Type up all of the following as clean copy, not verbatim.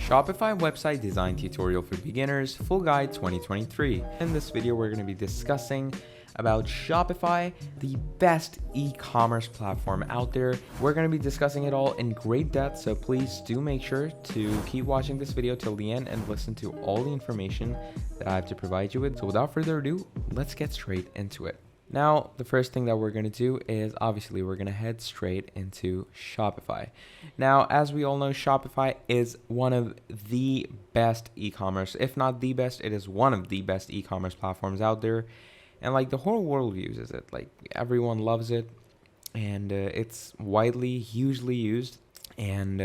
Shopify website design tutorial for beginners, full guide 2023. In this video, we're going to be discussing about Shopify, the best e-commerce platform out there. We're going to be discussing it all in great depth, so please do make sure to keep watching this video till the end and listen to all the information that I have to provide you with. So without further ado, let's get straight into it. Now, the first thing that we're going to do is obviously we're going to head straight into Shopify. Now, as we all know, Shopify is one of the best e-commerce, if not the best, it is one of the best e-commerce platforms out there. And like the whole world uses it, like everyone loves it, and it's widely, hugely used. And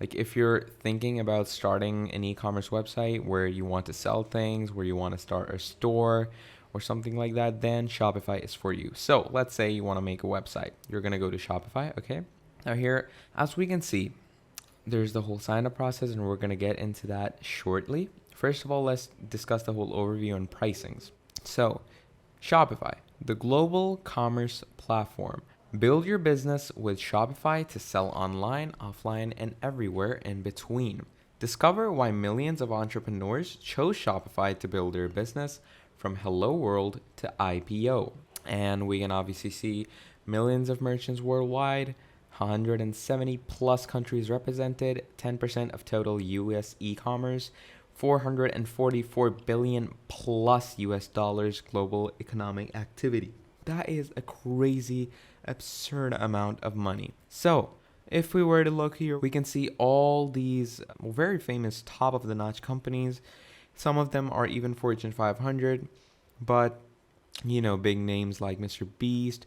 like if you're thinking about starting an e-commerce website where you want to sell things, where you want to start a store, or something like that, then Shopify is for you. So let's say you want to make a website. You're going to go to Shopify, okay? Now here, as we can see, there's the whole sign up process, and we're going to get into that shortly. First of all, let's discuss the whole overview and pricings. So Shopify, the global commerce platform. Build your business with Shopify to sell online, offline, and everywhere in between. Discover why millions of entrepreneurs chose Shopify to build their business from Hello World to IPO. And we can obviously see millions of merchants worldwide, 170 plus countries represented, 10% of total US e-commerce, 444 billion plus US dollars global economic activity. That is a crazy, absurd amount of money. So if we were to look here, we can see all these very famous top of the notch companies. Some of them are even Fortune 500, but you know, big names like Mr. Beast,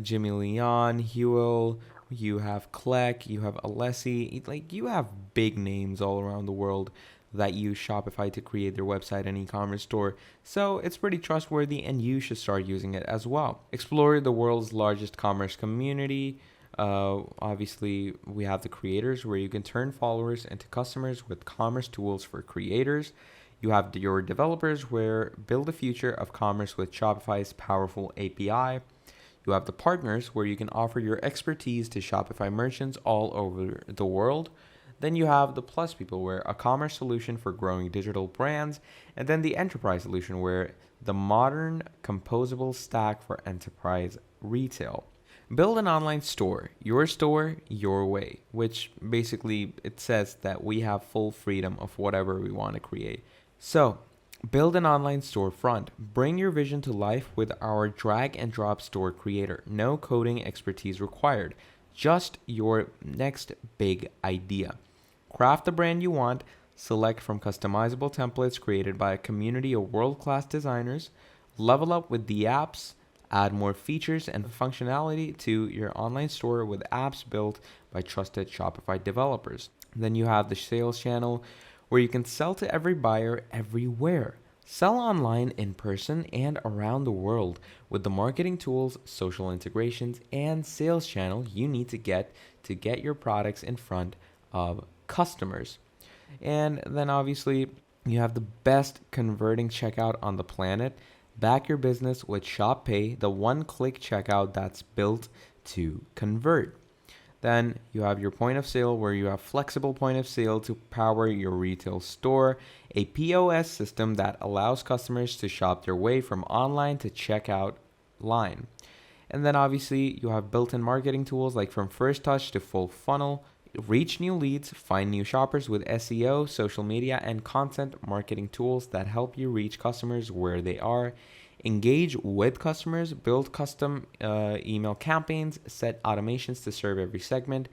Jimmy Leon, Huel, you have Kleck, you have Alessi, like you have big names all around the world that use Shopify to create their website and e-commerce store. So it's pretty trustworthy, and you should start using it as well. Explore the world's largest commerce community. Obviously, we have the creators, where you can turn followers into customers with commerce tools for creators. You have your developers, where build the future of commerce with Shopify's powerful API. You have the partners, where you can offer your expertise to Shopify merchants all over the world. Then you have the plus people, where a commerce solution for growing digital brands. And then the enterprise solution, where the modern composable stack for enterprise retail. Build an online store, your way, which basically it says that we have full freedom of whatever we want to create. So build an online storefront. Bring your vision to life with our drag and drop store creator. No coding expertise required. Just your next big idea. Craft the brand you want. Select from customizable templates created by a community of world-class designers. Level up with the apps. Add more features and functionality to your online store with apps built by trusted Shopify developers. Then you have the sales channel, where you can sell to every buyer everywhere. Sell online, in person, and around the world with the marketing tools, social integrations, and sales channel you need to get your products in front of customers. And then obviously you have the best converting checkout on the planet. Back your business with ShopPay, the one-click checkout that's built to convert. Then you have your point of sale, where you have flexible point of sale to power your retail store, a POS system that allows customers to shop their way from online to checkout line. And then obviously you have built-in marketing tools, like from first touch to full funnel. Reach new leads, find new shoppers with SEO, social media, and content marketing tools that help you reach customers where they are. Engage with customers, build custom email campaigns, set automations to serve every segment,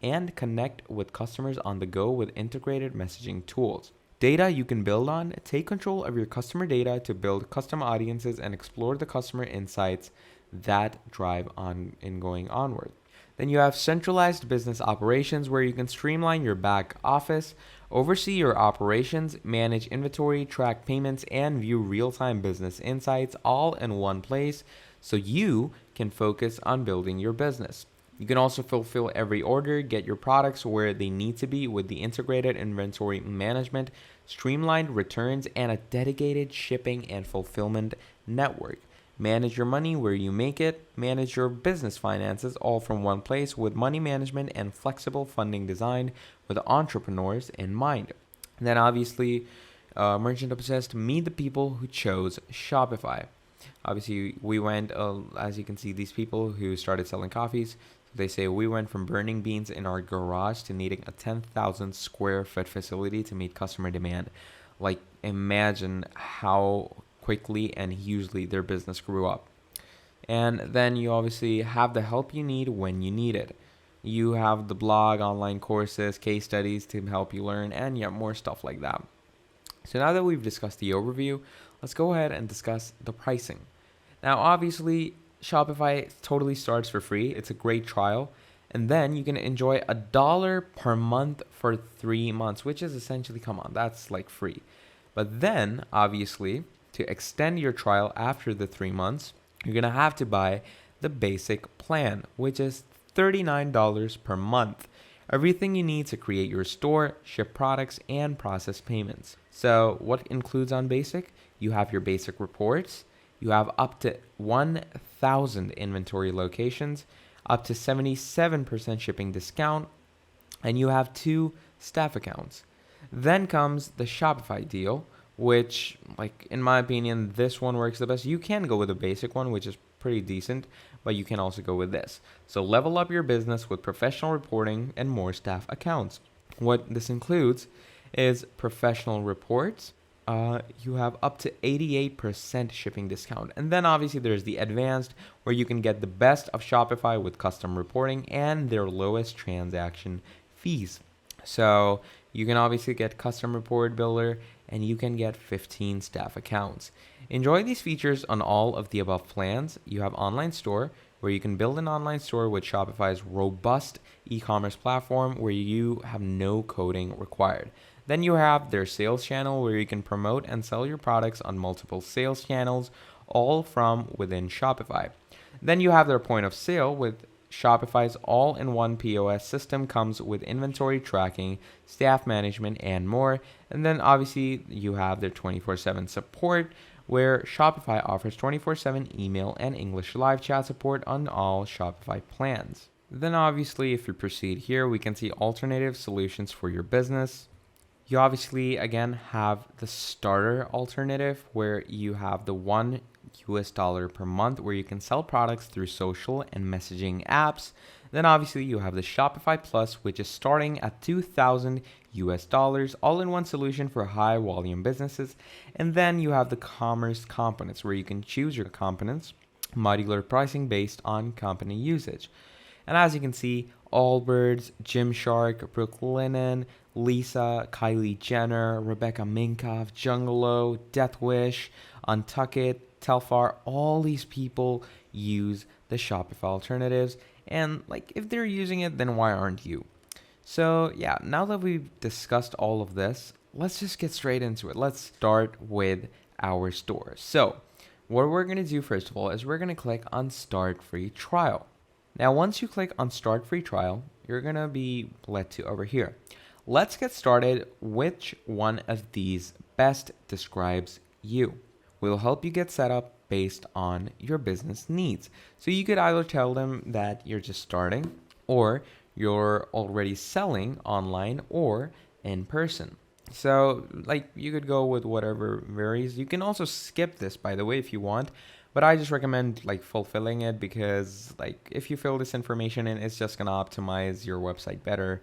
and connect with customers on the go with integrated messaging tools. Data you can build on. Take control of your customer data to build custom audiences and explore the customer insights that drive on in going onward. Then you have centralized business operations, where you can streamline your back office, oversee your operations, manage inventory, track payments, and view real-time business insights all in one place, so you can focus on building your business. You can also fulfill every order, get your products where they need to be with the integrated inventory management, streamlined returns, and a dedicated shipping and fulfillment network. Manage your money where you make it. Manage your business finances all from one place with money management and flexible funding designed with entrepreneurs in mind. And then obviously, Merchant Obsessed, meet the people who chose Shopify. Obviously, we went, as you can see, these people who started selling coffees. They say we went from burning beans in our garage to needing a 10,000 square foot facility to meet customer demand. Like, imagine how quickly and hugely their business grew up. And then you obviously have the help you need when you need it. You have the blog, online courses, case studies to help you learn, and yeah, more stuff like that. So now that we've discussed the overview, let's go ahead and discuss the pricing. Now, obviously, Shopify totally starts for free. It's a great trial. And then you can enjoy $1 per month for 3 months, which is essentially, come on, that's like free. But then, obviously, to extend your trial after the 3 months, you're going to have to buy the basic plan, which is $39 per month. Everything you need to create your store, ship products, and process payments. So what includes on basic? You have your basic reports. You have up to 1,000 inventory locations, up to 77% shipping discount, and you have 2 staff accounts. Then comes the Shopify deal, which, like, in my opinion, this one works the best. You can go with a basic one, which is pretty decent, but you can also go with this. So level up your business with professional reporting and more staff accounts. What this includes is professional reports. You have up to 88% shipping discount. And then obviously there's the advanced, where you can get the best of Shopify with custom reporting and their lowest transaction fees. So you can obviously get custom report builder, and you can get 15 staff accounts. Enjoy these features on all of the above plans. You have online store, where you can build an online store with Shopify's robust e-commerce platform where you have no coding required. Then you have their sales channel, where you can promote and sell your products on multiple sales channels, all from within Shopify. Then you have their point of sale, with Shopify's all-in-one POS system comes with inventory tracking, staff management, and more. And then obviously you have their 24/7 support, where Shopify offers 24/7 email and English live chat support on all Shopify plans. Then obviously, if you proceed here, we can see alternative solutions for your business. You obviously, again, have the starter alternative, where you have the $1 per month, where you can sell products through social and messaging apps. Then obviously you have the Shopify Plus, which is starting at $2,000, all-in-one solution for high volume businesses. And then you have the Commerce Components, where you can choose your components, modular pricing based on company usage. And as you can see, Allbirds, Gymshark, Brooklinen, Lisa, Kylie Jenner, Rebecca Minkoff, Jungalow, Death Wish, Untuckit, Telfar, all these people use the Shopify alternatives. And like, if they're using it, then why aren't you? So yeah, now that we've discussed all of this, let's just get straight into it. Let's start with our store. So what we're going to do first of all is we're going to click on Start Free Trial. Now, once you click on Start Free Trial, you're going to be led to over here. Let's get started. Which one of these best describes you? We'll help you get set up based on your business needs. So you could either tell them that you're just starting, or you're already selling online or in person. So like, you could go with whatever varies. You can also skip this, by the way, if you want, but I just recommend like fulfilling it, because like, if you fill this information in, it's just gonna optimize your website better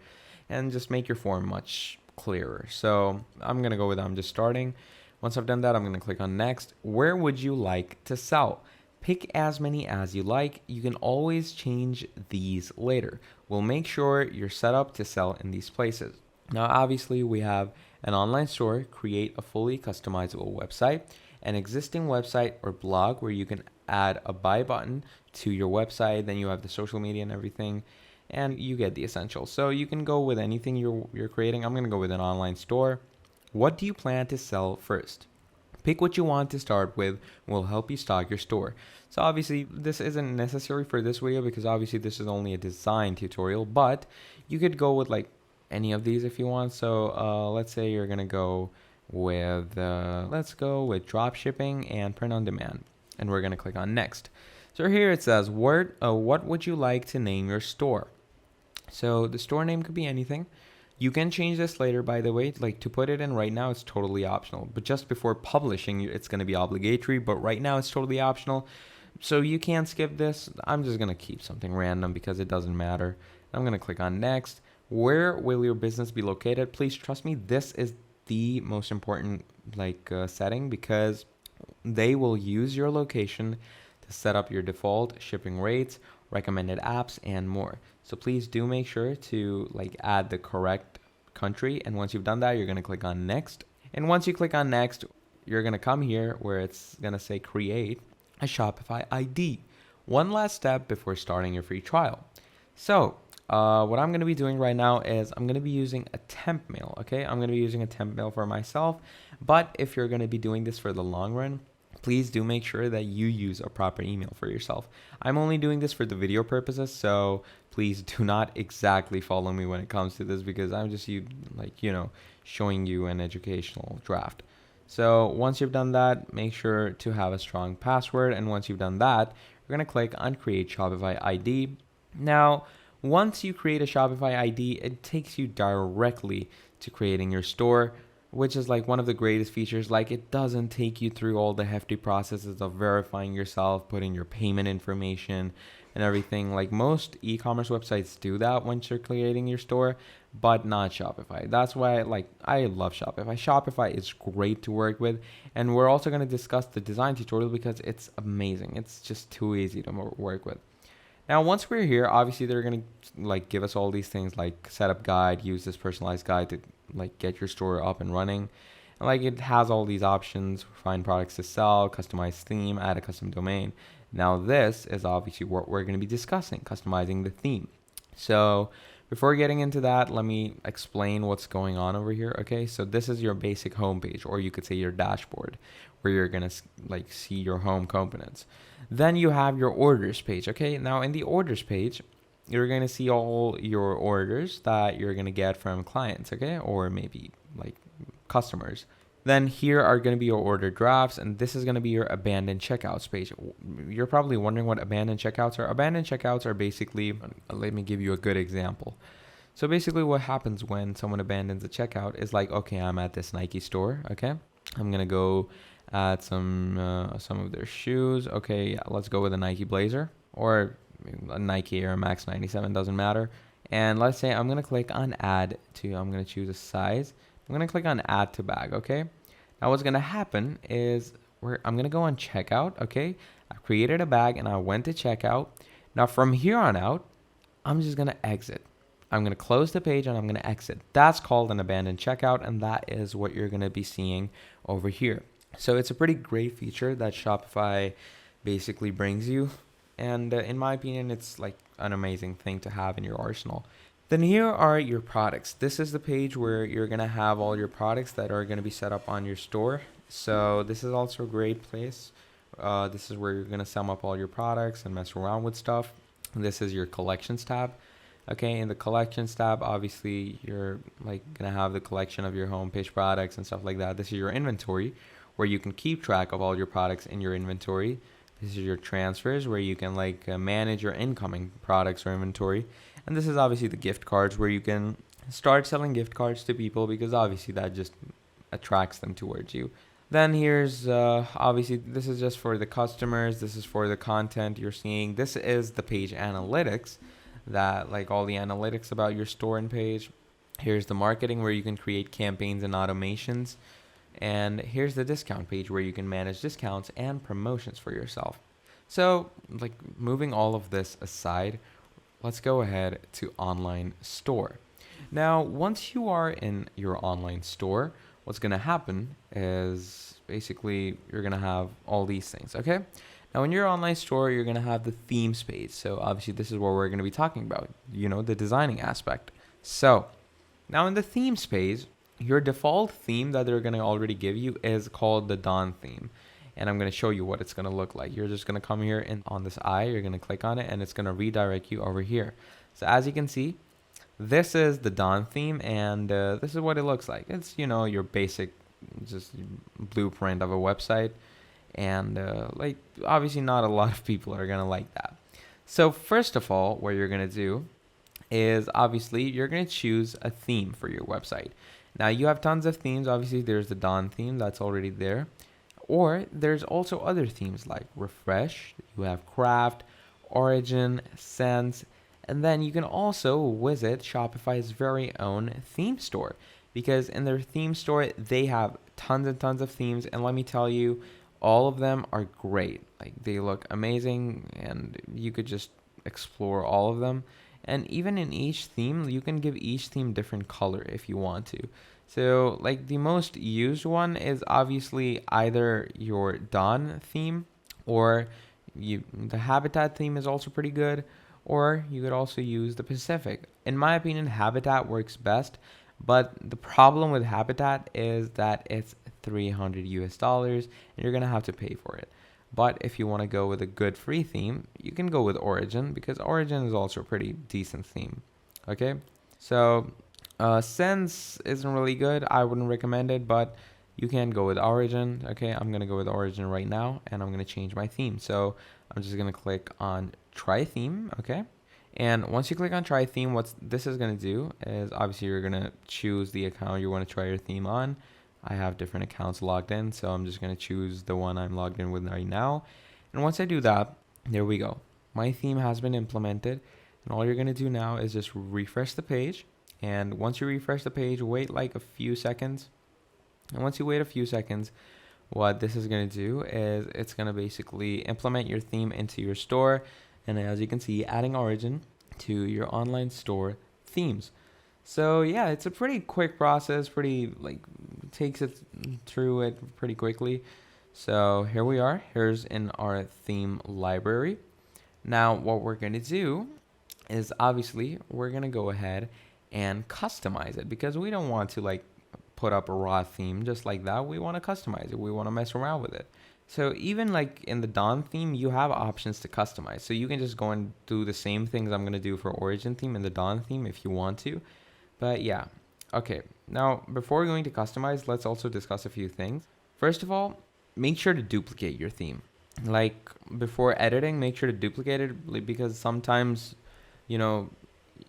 and just make your form much clearer. So I'm gonna go with I'm just starting. Once I've done that, I'm gonna click on next. Where would you like to sell? Pick as many as you like. You can always change these later. We'll make sure you're set up to sell in these places. Now, obviously, we have an online store, create a fully customizable website, an existing website or blog where you can add a buy button to your website. Then you have the social media and everything, and you get the essentials. So you can go with anything you're creating. I'm gonna go with an online store. What do you plan to sell first? Pick what you want to start with. We'll help you stock your store. So obviously this isn't necessary for this video, because obviously this is only a design tutorial, but you could go with like any of these if you want. So let's say you're gonna go with let's go with drop shipping and print on demand. and we're going to click on next. So here it says, what would you like to name your store? So the store name could be anything. You can change this later, by the way. Like, to put it in right now, it's totally optional. But just before publishing, it's going to be obligatory. But right now, it's totally optional. So you can skip this. I'm just going to keep something random because it doesn't matter. I'm going to click on next. Where will your business be located? Please trust me, this is the most important setting, because they will use your location to set up your default shipping rates, recommended apps, and more. So please do make sure to add the correct country. And once you've done that, you're going to click on next. And once you click on next, you're going to come here where it's going to say create a Shopify ID. One last step before starting your free trial. So what I'm going to be doing right now is I'm going to be using a temp mail. Okay, I'm going to be using a temp mail for myself. But if you're going to be doing this for the long run, please do make sure that you use a proper email for yourself. I'm only doing this for the video purposes, so please do not exactly follow me when it comes to this, because I'm just showing you an educational draft. So once you've done that, make sure to have a strong password. And once you've done that, you're going to click on create Shopify ID. Now, once you create a Shopify ID, it takes you directly to creating your store, which is one of the greatest features. It doesn't take you through all the hefty processes of verifying yourself, putting your payment information and everything. Most e-commerce websites do that once you're creating your store, but not Shopify. That's why I love Shopify. Shopify is great to work with. And we're also going to discuss the design tutorial because it's amazing. It's just too easy to work with. Now, once we're here, obviously they're going to give us all these things like setup guide, use this personalized guide to get your store up and running. And it has all these options: find products to sell, customize theme, add a custom domain. Now this is obviously what we're going to be discussing, customizing the theme. So before getting into that, let me explain what's going on over here. Okay, so this is your basic homepage, or you could say your dashboard, where you're going to see your home components. Then you have your orders page. Okay, now in the orders page, you're going to see all your orders that you're going to get from clients, okay, or maybe customers. Then here are going to be your order drafts, and this is going to be your abandoned checkouts page. You're probably wondering what abandoned checkouts are. Abandoned checkouts are basically, let me give you a good example. So basically what happens when someone abandons a checkout is okay, I'm at this Nike store, okay, I'm going to go add some of their shoes. Okay, yeah, let's go with a Nike Blazer or a Nike Air Max 97, doesn't matter. And let's say I'm going to click on add to, I'm going to choose a size. I'm going to click on add to bag, okay? Now what's going to happen is I'm going to go on checkout, okay? I created a bag and I went to checkout. Now from here on out, I'm just going to exit. I'm going to close the page and I'm going to exit. That's called an abandoned checkout, and that is what you're going to be seeing over here. So it's a pretty great feature that Shopify basically brings you. And in my opinion, it's an amazing thing to have in your arsenal. Then here are your products. This is the page where you're going to have all your products that are going to be set up on your store. So this is also a great place. This is where you're going to sum up all your products and mess around with stuff. This is your collections tab. Okay, in the collections tab, obviously you're going to have the collection of your homepage products and stuff like that. This is your inventory, where you can keep track of all your products in your inventory. This is your transfers, where you can manage your incoming products or inventory. And this is obviously the gift cards, where you can start selling gift cards to people, because obviously that just attracts them towards you. Then here's obviously this is just for the customers. This is for the content you're seeing. This is the page analytics, that all the analytics about your store and page. Here's the marketing, where you can create campaigns and automations. And here's the discount page, where you can manage discounts and promotions for yourself. So moving all of this aside, let's go ahead to online store. Now, once you are in your online store, what's going to happen is basically you're going to have all these things, okay? Now, in your online store, you're going to have the themes page. So obviously this is what we're going to be talking about, the designing aspect. So now in the themes page, your default theme that they're going to already give you is called the Dawn theme. And I'm going to show you what it's going to look like. You're just going to come here and on this eye, you're going to click on it, and it's going to redirect you over here. So as you can see, this is the Dawn theme, and this is what it looks like. It's, your basic just blueprint of a website. And like obviously not a lot of people are gonna like that. So first of all, what you're gonna do is obviously you're gonna choose a theme for your website. Now you have tons of themes. Obviously there's the Dawn theme that's already there, or there's also other themes like Refresh. You have Craft, Origin, Sense, and then you can also visit Shopify's very own theme store, because in their theme store they have tons and tons of themes, and let me tell you, all of them are great. Like they look amazing, and you could just explore all of them. And even in each theme, you can give each theme different color if you want to. So like the most used one is obviously either your Dawn theme, or the Habitat theme is also pretty good, or you could also use the Pacific. In my opinion, Habitat works best, but the problem with Habitat is that it's $300 and you're gonna have to pay for it. But if you want to go with a good free theme, you can go with Origin, because Origin is also a pretty decent theme. Okay, so Sense isn't really good. I wouldn't recommend it, but you can go with Origin. Okay, I'm gonna go with Origin right now, and I'm gonna change my theme. So I'm just gonna click on Try Theme. Okay, and once you click on Try Theme, what this is gonna do is obviously you're gonna choose the account you want to try your theme on. I have different accounts logged in, so I'm just going to choose the one I'm logged in with right now. And once I do that, there we go. My theme has been implemented. And all you're going to do now is just refresh the page. And once you refresh the page, wait like a few seconds. And once you wait a few seconds, what this is going to do is it's going to basically implement your theme into your store. And as you can see, adding Origin to your online store themes. So yeah, it's a pretty quick process, pretty like takes it through it pretty quickly. So here we are. Here's in our theme library. Now what we're going to do is obviously we're going to go ahead and customize it, because we don't want to like put up a raw theme just like that. We want to customize it. We want to mess around with it. So even like in the Dawn theme, you have options to customize. So you can just go and do the same things I'm going to do for Origin theme and the Dawn theme if you want to. But yeah, okay. Now, before going to customize, let's also discuss a few things. First of all, make sure to duplicate your theme. Like before editing, make sure to duplicate it, because sometimes, you know,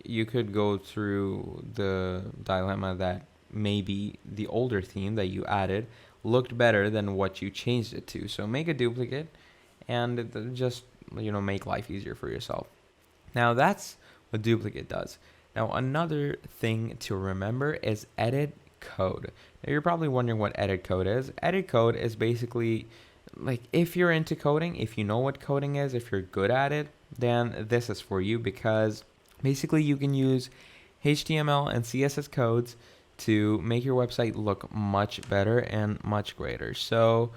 you could go through the dilemma that maybe the older theme that you added looked better than what you changed it to. So make a duplicate and just, make life easier for yourself. Now that's what duplicate does. Now, another thing to remember is edit code. Now, you're probably wondering what edit code is. Edit code is basically like if you're into coding, if you know what coding is, if you're good at it, then this is for you, because basically you can use HTML and CSS codes to make your website look much better and much greater. So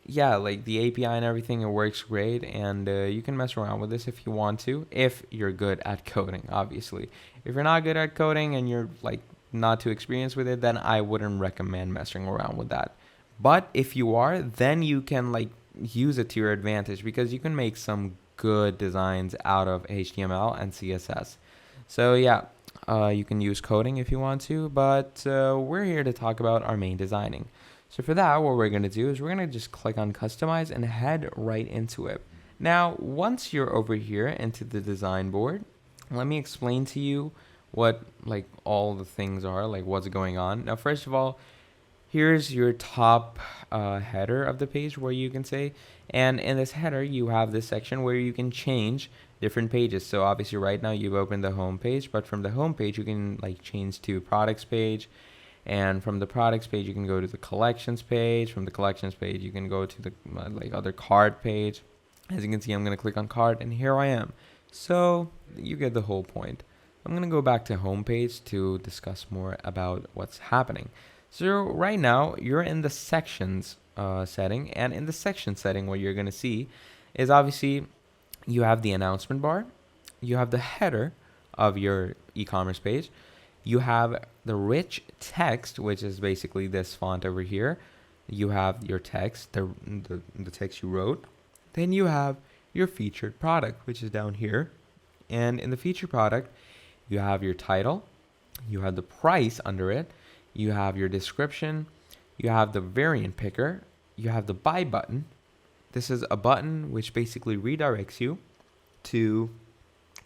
yeah, like the API and everything, it works great, and you can mess around with this if you want to, if you're good at coding, obviously. If you're not good at coding and you're like not too experienced with it, then I wouldn't recommend messing around with that. But if you are, then you can like use it to your advantage, because you can make some good designs out of HTML and CSS. So yeah, you can use coding if you want to, but we're here to talk about our main designing. So for that, what we're going to do is we're going to just click on customize and head right into it. Now, once you're over here into the design board, let me explain to you what like all the things are, like what's going on. Now, first of all, here's your top header of the page, where you can say, and in this header, you have this section where you can change different pages. So obviously right now you've opened the home page, but from the home page, you can like change to products page. And from the products page, you can go to the collections page. From the collections page, you can go to the like other cart page. As you can see, I'm going to click on cart, and here I am. So you get the whole point. I'm going to go back to home page to discuss more about what's happening. So right now, you're in the sections setting. And in the section setting, what you're going to see is obviously you have the announcement bar. You have the header of your e-commerce page. You have the rich text, which is basically this font over here. You have your text, the text you wrote. Then you have your featured product, which is down here. And in the featured product, you have your title. You have the price under it. You have your description. You have the variant picker. You have the buy button. this is a button which basically redirects you to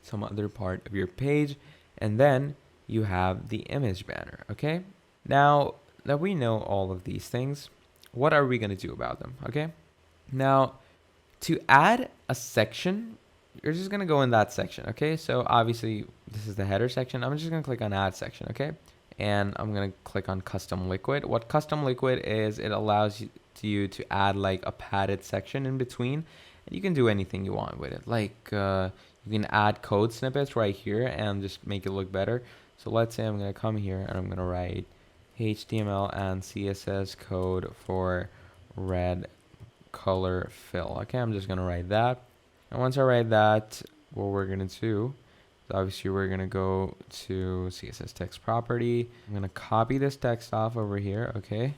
some other part of your page. And then you have the image banner. Okay, now that we know all of these things, what are we going to do about them? Okay, now to add a section, you're just going to go in that section. Okay, so obviously this is the header section. I'm just going to click on add section. Okay, and I'm going to click on custom liquid. What custom liquid is, it allows you to add like a padded section in between, and you can do anything you want with it. Like you can add code snippets right here and just make it look better. So let's say I'm going to come here and I'm going to write HTML and CSS code for red color fill. Okay, I'm just going to write that. And once I write that, what we're going to do is obviously we're going to go to CSS text property. I'm going to copy this text off over here. Okay,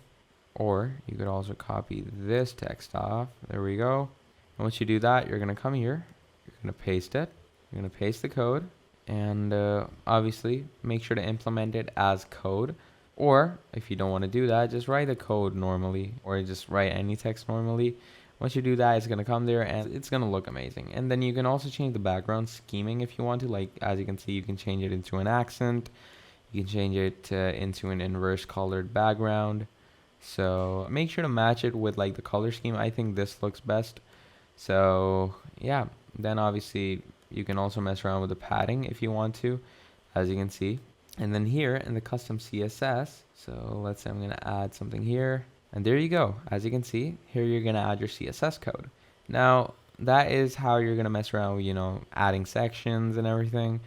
or you could also copy this text off. There we go. And once you do that, you're going to come here, you're going to paste it, you're going to paste the code, and obviously make sure to implement it as code. Or if you don't want to do that, just write the code normally, or just write any text normally. Once you do that, it's going to come there and it's going to look amazing. And then you can also change the background scheming if you want to. Like, as you can see, you can change it into an accent. You can change it into an inverse colored background. So make sure to match it with like the color scheme. I think this looks best. So yeah, then obviously you can also mess around with the padding if you want to, as you can see. And then here in the custom CSS, so let's say I'm going to add something here. And there you go. As you can see, here you're going to add your CSS code. Now, that is how you're going to mess around with, adding sections and everything.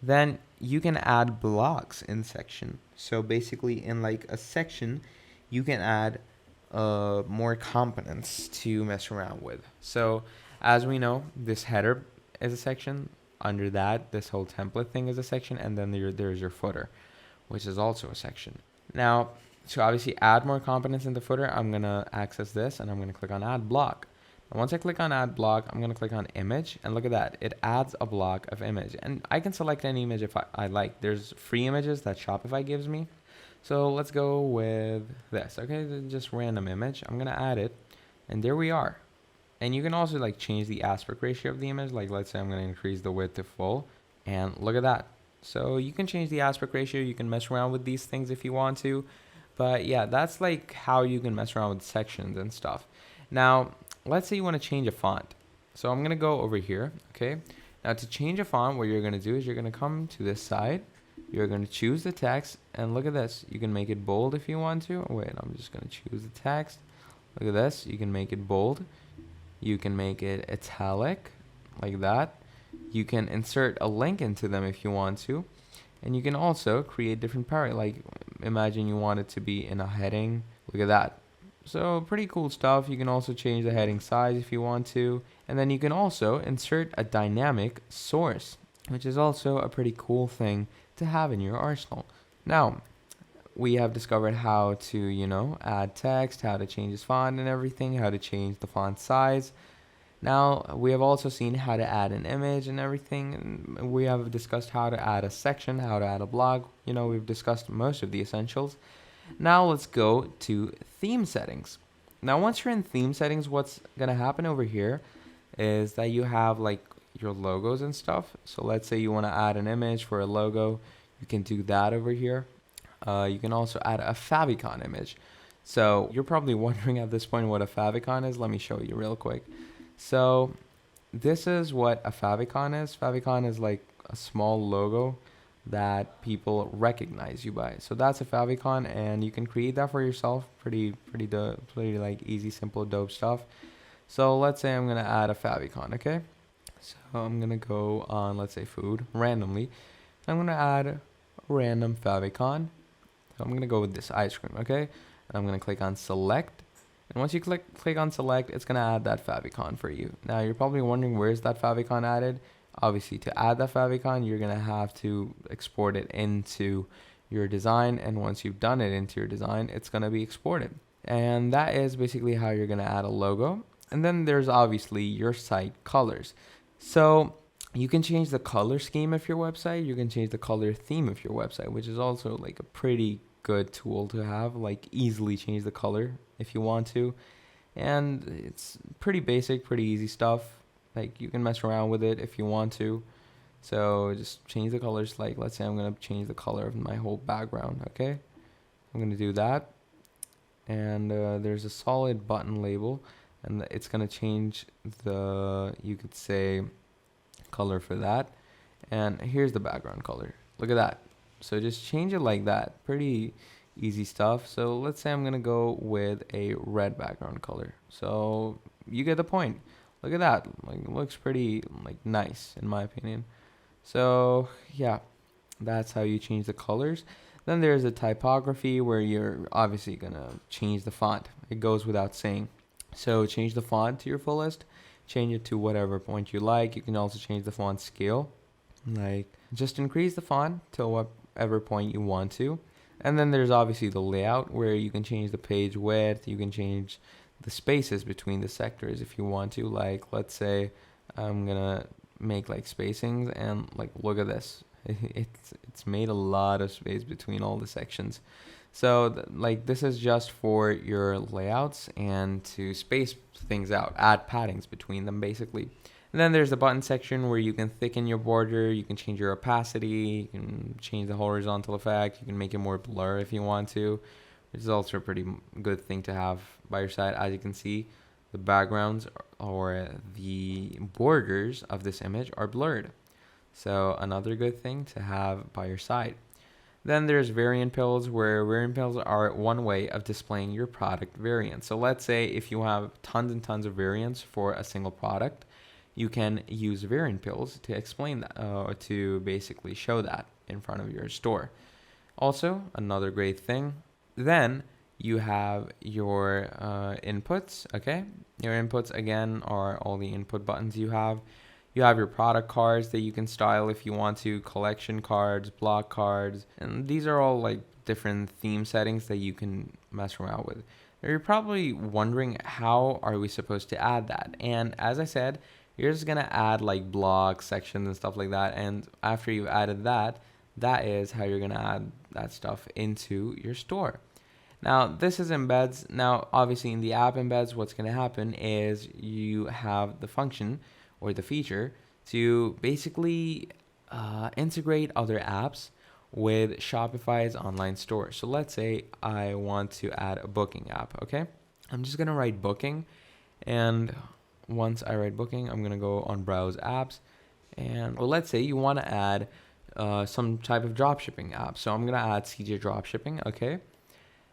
Then you can add blocks in section. So basically in like a section, you can add more components to mess around with. So as we know, this header is a section. Under that, this whole template thing is a section. And then there's your footer, which is also a section. Now, to obviously add more components in the footer, I'm going to access this and I'm going to click on add block. And once I click on add block, I'm going to click on image, and look at that. It adds a block of image, and I can select any image if I like. There's free images that Shopify gives me. So let's go with this. Okay, just random image. I'm going to add it, and there we are. And you can also like change the aspect ratio of the image. Like let's say I'm going to increase the width to full, and look at that. So you can change the aspect ratio. You can mess around with these things if you want to. But yeah, that's like how you can mess around with sections and stuff. Now, let's say you want to change a font. So I'm going to go over here. Okay. Now to change a font, what you're going to do is you're going to come to this side. You're going to choose the text, and look at this. You can make it bold if you want to. Wait, I'm just going to choose the text. Look at this. You can make it bold. You can make it italic like that. You can insert a link into them if you want to. And you can also create different paragraphs. Like imagine you want it to be in a heading. Look at that. So pretty cool stuff. You can also change the heading size if you want to. And then you can also insert a dynamic source, which is also a pretty cool thing to have in your arsenal. Now, we have discovered how to, add text, how to change this font and everything, how to change the font size. Now, we have also seen how to add an image and everything. And we have discussed how to add a section, how to add a blog. We've discussed most of the essentials. Now, let's go to theme settings. Now, once you're in theme settings, what's going to happen over here is that you have like your logos and stuff. So let's say you want to add an image for a logo. You can do that over here. You can also add a favicon image. So you're probably wondering at this point what a favicon is. Let me show you real quick. So this is what a favicon is. Favicon is like a small logo that people recognize you by. So that's a favicon, and you can create that for yourself. Pretty like easy, simple, dope stuff. So let's say I'm gonna add a favicon. Okay. So I'm gonna go on, let's say food randomly. I'm gonna add a random favicon. So I'm gonna go with this ice cream. Okay. And I'm gonna click on select. And once you click on select, it's going to add that favicon for you. Now, you're probably wondering, where's that favicon added? Obviously, to add that favicon, you're going to have to export it into your design. And once you've done it into your design, it's going to be exported. And that is basically how you're going to add a logo. And then there's obviously your site colors. So you can change the color scheme of your website. You can change the color theme of your website, which is also like a pretty good tool to have, like easily change the color if you want to. and it's pretty basic, pretty easy stuff. Like, you can mess around with it if you want to. So just change the colors. Like, let's say I'm gonna change the color of my whole background. Okay, I'm gonna do that, and there's a solid button label, and it's gonna change the, you could say, color for that. And here's the background color. Look at that. So just change it like that. Pretty easy stuff. So let's say I'm gonna go with a red background color. So you get the point. Look at that. Like, it looks pretty like nice in my opinion. So yeah, that's how you change the colors. Then there's the typography, where you're obviously gonna change the font. It goes without saying. So change the font to your fullest. Change it to whatever point you like. You can also change the font scale. Like, just increase the font to whatever point you want to. And then there's obviously the layout, where you can change the page width. You can change the spaces between the sectors if you want to. Like, let's say I'm gonna make like spacings, and like, look at this. It's made a lot of space between all the sections. So like, this is just for your layouts and to space things out, add paddings between them basically. And then there's the button section, where you can thicken your border, you can change your opacity, you can change the horizontal effect, you can make it more blur if you want to, which is also a pretty good thing to have by your side. As you can see, the backgrounds or the borders of this image are blurred. So another good thing to have by your side. Then there's variant pills, where variant pills are one way of displaying your product variant. So let's say if you have tons and tons of variants for a single product, you can use variant pills to explain that, or to basically show that in front of your store. Also, another great thing, then you have your inputs. Okay, your inputs again are all the input buttons you have. You have your product cards that you can style if you want to, collection cards, block cards, and these are all like different theme settings that you can mess around with. Now, you're probably wondering, how are we supposed to add that? And as I said, you're just gonna add like blocks, sections, and stuff like that. And after you've added that, that is how you're gonna add that stuff into your store. Now, this is embeds. Now, obviously in the app embeds, what's gonna happen is you have the function or the feature to basically integrate other apps with Shopify's online store. So let's say I want to add a booking app. Okay, I'm just gonna write booking, and once I write booking, I'm gonna go on browse apps, and well, let's say you want to add some type of dropshipping app. So I'm gonna add CJ dropshipping. Okay,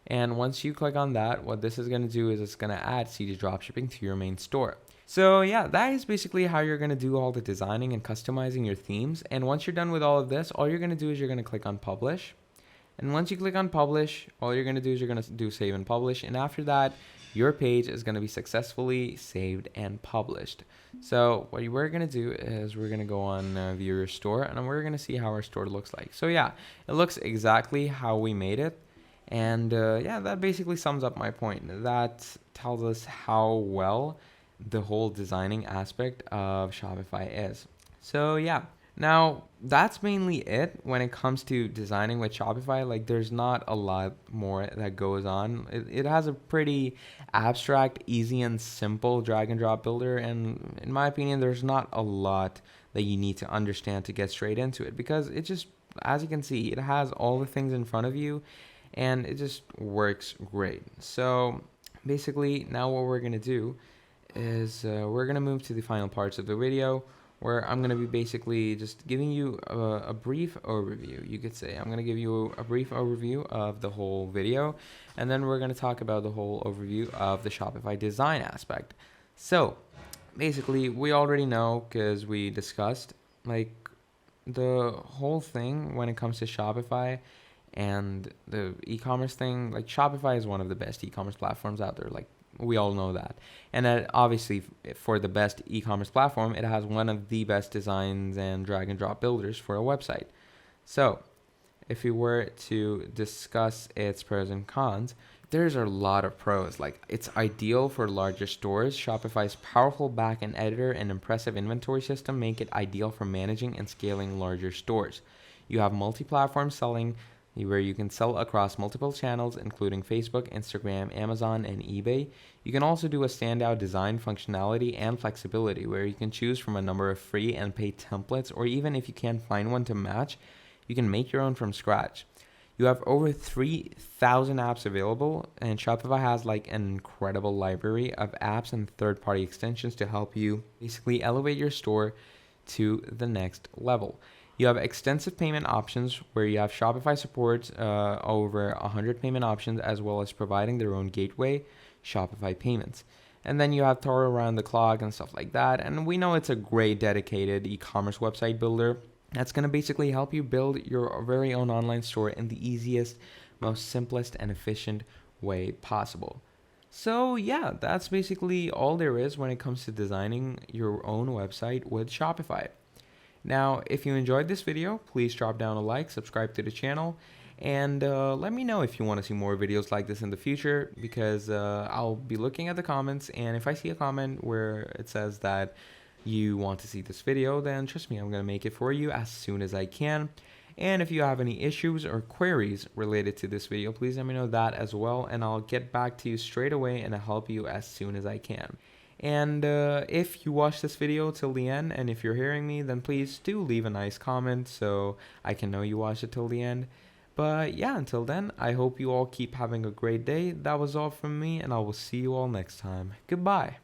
and once you click on that, what this is gonna do is it's gonna add CJ dropshipping to your main store. So yeah, that is basically how you're gonna do all the designing and customizing your themes. And once you're done with all of this, all you're gonna do is you're gonna click on publish. And once you click on publish, all you're gonna do is you're gonna do save and publish. And after that, your page is gonna be successfully saved and published. So what we're gonna do is we're gonna go on view your store, and we're gonna see how our store looks like. So yeah, it looks exactly how we made it. And yeah, that basically sums up my point. That tells us how well the whole designing aspect of Shopify is. So yeah, now that's mainly it when it comes to designing with Shopify. Like, there's not a lot more that goes on. It has a pretty abstract, easy and simple drag and drop builder, and in my opinion, there's not a lot that you need to understand to get straight into it, because it just, as you can see, it has all the things in front of you and it just works great. So basically, now what we're gonna do is we're gonna move to the final parts of the video, where I'm gonna be basically just giving you a brief overview. You could say I'm gonna give you a brief overview of the whole video, and then we're gonna talk about the whole overview of the Shopify design aspect. So basically, we already know, because we discussed, like, the whole thing when it comes to Shopify and the e-commerce thing. Like, Shopify is one of the best e-commerce platforms out there. Like, we all know that. And obviously, for the best e-commerce platform, it has one of the best designs and drag and drop builders for a website. So if we were to discuss its pros and cons, there's a lot of pros. Like, it's ideal for larger stores. Shopify's powerful backend editor and impressive inventory system make it ideal for managing and scaling larger stores. You have multi-platform selling, where you can sell across multiple channels, including Facebook, Instagram, Amazon, and eBay. You can also do a standout design functionality and flexibility, where you can choose from a number of free and paid templates, or even if you can't find one to match, you can make your own from scratch. You have over 3,000 apps available, and Shopify has like an incredible library of apps and third-party extensions to help you basically elevate your store to the next level. You have extensive payment options where you have Shopify supports over 100 payment options, as well as providing their own gateway, Shopify Payments. And then you have Toro around the clock and stuff like that. And we know it's a great dedicated e-commerce website builder that's going to basically help you build your very own online store in the easiest, most simplest, and efficient way possible. So yeah, that's basically all there is when it comes to designing your own website with Shopify. Now, if you enjoyed this video, please drop down a like, subscribe to the channel, and let me know if you want to see more videos like this in the future, because I'll be looking at the comments, and if I see a comment where it says that you want to see this video, then trust me, I'm going to make it for you as soon as I can. And if you have any issues or queries related to this video, please let me know that as well, and I'll get back to you straight away and I'll help you as soon as I can. And if you watch this video till the end, and if you're hearing me, then please do leave a nice comment so I can know you watched it till the end. But yeah, until then, I hope you all keep having a great day. That was all from me, and I will see you all next time. Goodbye.